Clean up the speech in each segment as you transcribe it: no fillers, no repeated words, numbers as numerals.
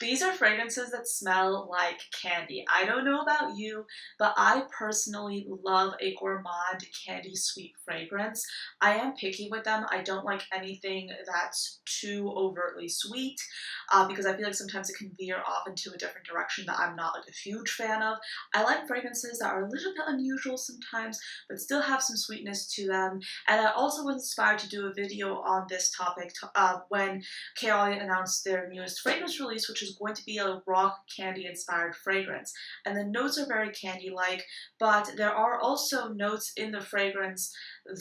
These are fragrances that smell like candy. I don't know about you, but I personally love a gourmand candy sweet fragrance. I am picky with them. I don't like anything that's too overtly sweet because I feel like sometimes it can veer off into a different direction that I'm not like a huge fan of. I like fragrances that are a little bit unusual sometimes, but still have some sweetness to them. And I also was inspired to do a video on this topic when Kayali announced their newest fragrance release, which is going to be a rock candy inspired fragrance. And the notes are very candy-like, but there are also notes in the fragrance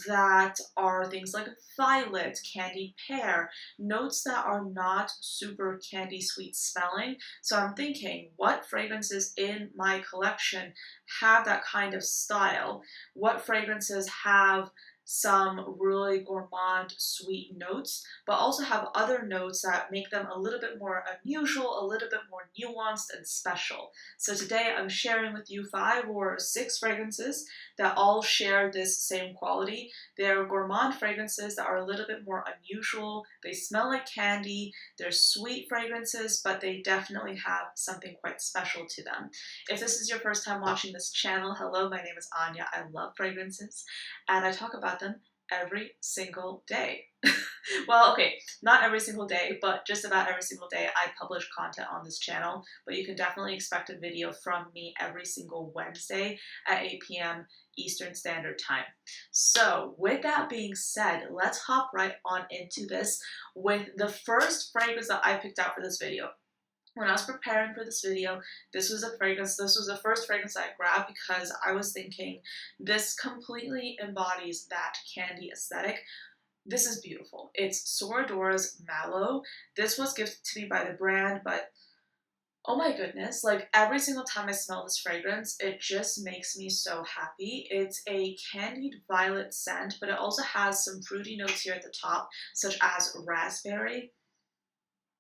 that are things like violet, candied pear, notes that are not super candy sweet smelling. So I'm thinking, what fragrances in my collection have that kind of style? What fragrances have some really gourmand sweet notes, but also have other notes that make them a little bit more unusual, a little bit more nuanced and special. So today I'm sharing with you 5 or 6 fragrances that all share this same quality. They're gourmand fragrances that are a little bit more unusual. They smell like candy. They're sweet fragrances, but they definitely have something quite special to them. If this is your first time watching this channel, hello, my name is Anya. I love fragrances and I talk about them every single day. Well, okay, not every single day, but just about every single day I publish content on this channel, but you can definitely expect a video from me every single Wednesday at 8 p.m. Eastern Standard Time. So with that being said, let's hop right on into this with the first fragrance that I picked out for this video. When I was preparing for this video, this was the first fragrance that I grabbed because I was thinking this completely embodies that candy aesthetic. This is beautiful. It's Sora Dora's Mallow. This was gifted to me by the brand, but oh my goodness, like every single time I smell this fragrance, it just makes me so happy. It's a candied violet scent, but it also has some fruity notes here at the top, such as raspberry.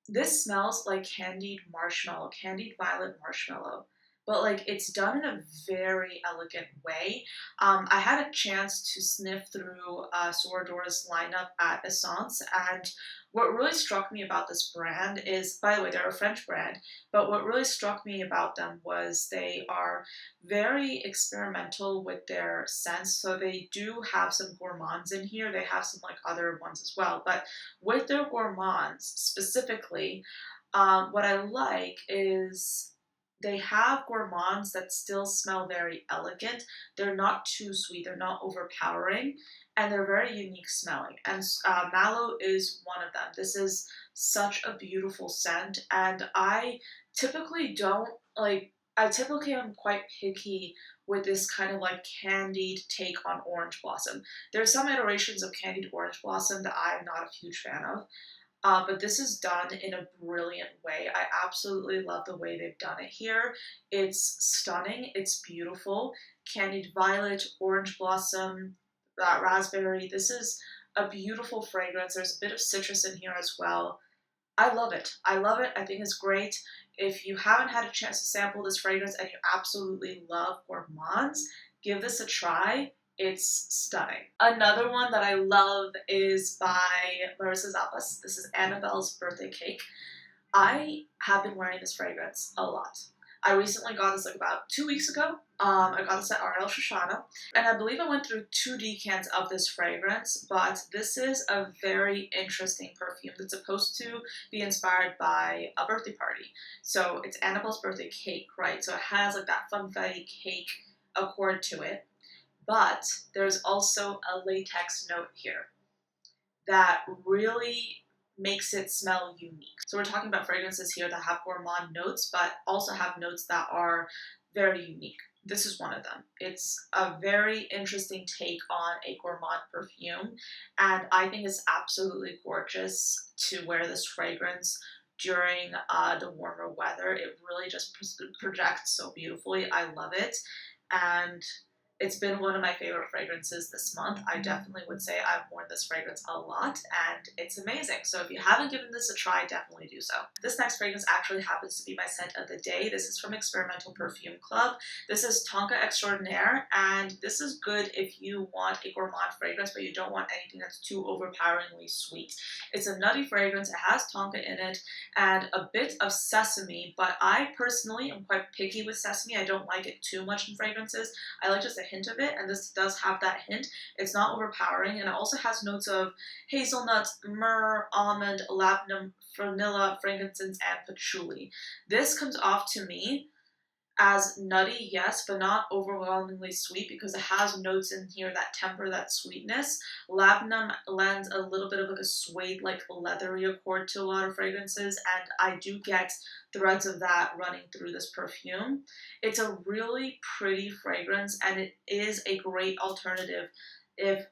This smells like candied marshmallow, candied violet marshmallow, but like it's done in a very elegant way. I had a chance to sniff through Sora Dora's lineup at Essence, and what really struck me about this brand is, by the way, they're a French brand, but what really struck me about them was they are very experimental with their scents. So they do have some gourmands in here. They have some like other ones as well, but with their gourmands specifically, what I like is they have gourmands that still smell very elegant. They're not too sweet, they're not overpowering, and they're very unique smelling. And Mallow is one of them. This is such a beautiful scent, and I typically am quite picky with this kind of like candied take on orange blossom. There's some iterations of candied orange blossom that I'm not a huge fan of. But this is done in a brilliant way. I absolutely love the way they've done it here. It's stunning. It's beautiful. Candied violet, orange blossom, raspberry. This is a beautiful fragrance. There's a bit of citrus in here as well. I love it. I love it. I think it's great. If you haven't had a chance to sample this fragrance and you absolutely love gourmands, give this a try. It's stunning. Another one that I love is by Marissa Zappas. This is Annabelle's Birthday Cake. I have been wearing this fragrance a lot. I recently got this like about 2 weeks ago. I got this at RL Shoshana, and I believe I went through 2 decants of this fragrance, but this is a very interesting perfume that's supposed to be inspired by a birthday party. So it's Annabelle's Birthday Cake, right? So it has like that funfetti cake accord to it. But there's also a latex note here that really makes it smell unique. So we're talking about fragrances here that have gourmand notes, but also have notes that are very unique. This is one of them. It's a very interesting take on a gourmand perfume, and I think it's absolutely gorgeous to wear this fragrance during the warmer weather. It really just projects so beautifully. I love it, and It's been one of my favorite fragrances this month. I definitely would say I've worn this fragrance a lot and it's amazing. So if you haven't given this a try, definitely do so. This next fragrance actually happens to be my scent of the day. This is from Experimental Perfume Club. This is Tonka Extraordinaire, and this is good if you want a gourmand fragrance, but you don't want anything that's too overpoweringly sweet. It's a nutty fragrance. It has tonka in it and a bit of sesame, but I personally am quite picky with sesame. I don't like it too much in fragrances. I like just a hint of it, and this does have that hint. It's not overpowering, and it also has notes of hazelnut, myrrh, almond, labdanum, vanilla, frankincense, and patchouli. This comes off to me as nutty, yes, but not overwhelmingly sweet because it has notes in here that temper that sweetness. Labdanum lends a little bit of like a suede, like leathery accord to a lot of fragrances, and I do get threads of that running through this perfume. It's a really pretty fragrance, and it is a great alternative if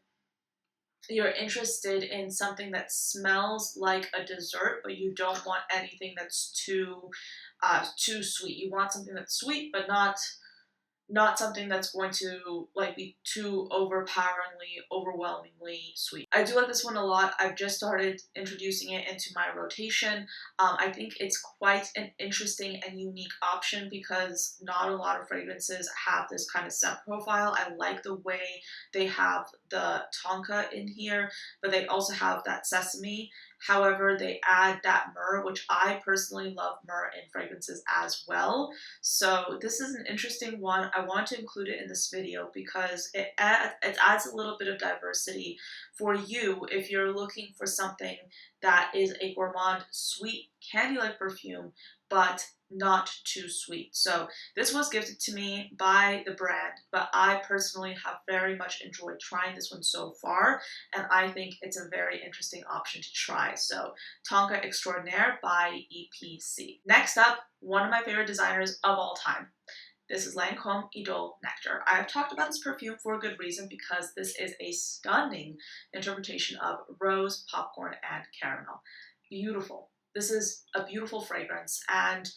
you're interested in something that smells like a dessert, but you don't want anything that's too sweet. You want something that's sweet, but not something that's going to like be too overwhelmingly sweet. I do like this one a lot. I've just started introducing it into my rotation. I think it's quite an interesting and unique option because not a lot of fragrances have this kind of scent profile. I like the way they have the tonka in here, but they also have that sesame. However, they add that myrrh, which I personally love myrrh in fragrances as well. So this is an interesting one. I want to include it in this video because it adds a little bit of diversity for you if you're looking for something that is a gourmand, sweet, candy-like perfume, but not too sweet. So this was gifted to me by the brand, but I personally have very much enjoyed trying this one so far, and I think it's a very interesting option to try. So Tonka Extraordinaire by EPC. Next up, one of my favorite designers of all time. This is Lancome Idole Nectar. I have talked about this perfume for a good reason because this is a stunning interpretation of rose, popcorn, and caramel. Beautiful. This is a beautiful fragrance, and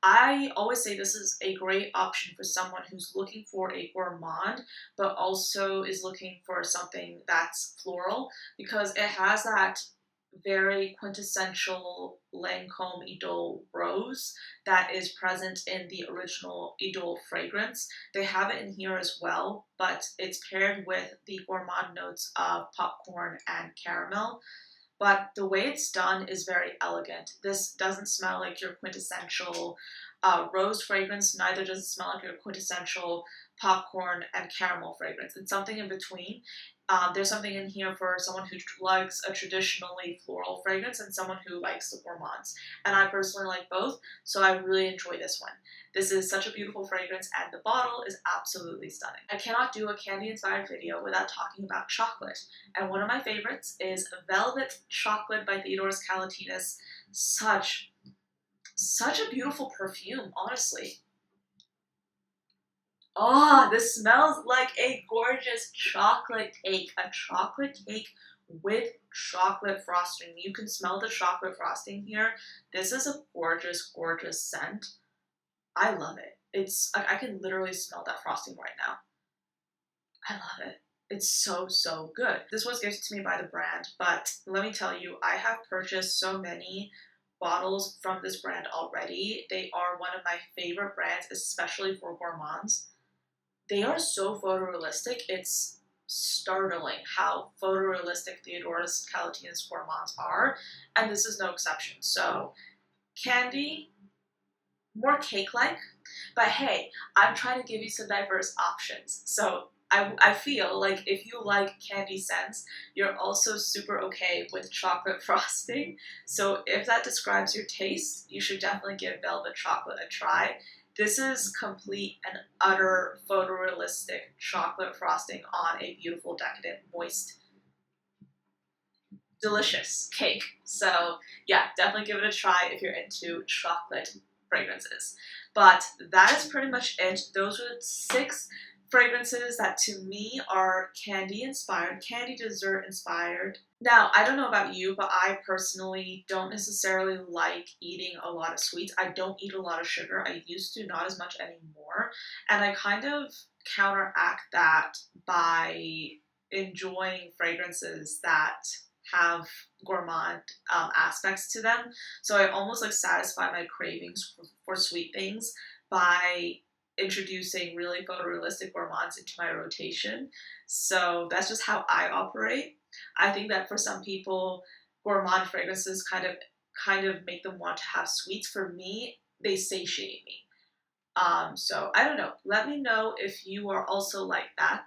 I always say this is a great option for someone who's looking for a gourmand, but also is looking for something that's floral because it has that very quintessential Lancome Idole rose that is present in the original Idole fragrance. They have it in here as well, but it's paired with the gourmand notes of popcorn and caramel. But the way it's done is very elegant. This doesn't smell like your quintessential rose fragrance, neither does it smell like your quintessential popcorn and caramel fragrance. It's something in between. There's something in here for someone who likes a traditionally floral fragrance and someone who likes the gourmands. And I personally like both, so I really enjoy this one. This is such a beautiful fragrance, and the bottle is absolutely stunning. I cannot do a candy-inspired video without talking about chocolate, and one of my favorites is Velvet Chocolate by Theodoros Kalotinis. Such a beautiful perfume, honestly. Oh, this smells like a gorgeous chocolate cake. A chocolate cake with chocolate frosting. You can smell the chocolate frosting here. This is a gorgeous, gorgeous scent. I love it. I can literally smell that frosting right now. I love it. It's so, so good. This was gifted to me by the brand, but let me tell you, I have purchased so many bottles from this brand already. They are one of my favorite brands, especially for gourmands. They are so photorealistic. It's startling how photorealistic Theodoros Kalotinis gourmands are, and this is no exception. So, candy, more cake-like, but hey, I'm trying to give you some diverse options. So I feel like if you like candy scents, you're also super okay with chocolate frosting. So if that describes your taste, you should definitely give Velvet Chocolate a try. This is complete and utter photorealistic chocolate frosting on a beautiful, decadent, moist, delicious cake. So yeah, definitely give it a try if you're into chocolate fragrances. But that is pretty much it. Those were 6 fragrances that to me are candy inspired, candy dessert inspired. Now, I don't know about you, but I personally don't necessarily like eating a lot of sweets. I don't eat a lot of sugar. I used to, not as much anymore. And I kind of counteract that by enjoying fragrances that have gourmand aspects to them. So I almost like satisfy my cravings for sweet things by introducing really photorealistic gourmands into my rotation. So that's just how I operate. I think that for some people, gourmand fragrances kind of make them want to have sweets. For me, they satiate me. So I don't know. Let me know if you are also like that.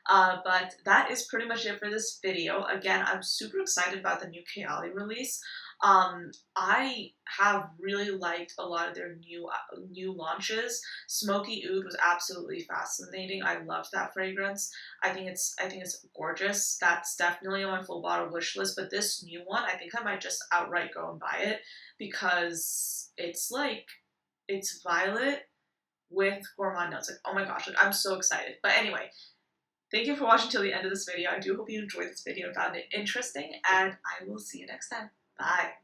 But that is pretty much it for this video. Again, I'm super excited about the new Kayali release. I have really liked a lot of their new launches. Smoky Oud was absolutely fascinating. I loved that fragrance. I think it's gorgeous. That's definitely on my full bottle wish list. But this new one, I think I might just outright go and buy it because it's violet with gourmand notes. Like, oh my gosh, like, I'm so excited. But anyway, thank you for watching till the end of this video. I do hope you enjoyed this video and found it interesting, and I will see you next time. Bye.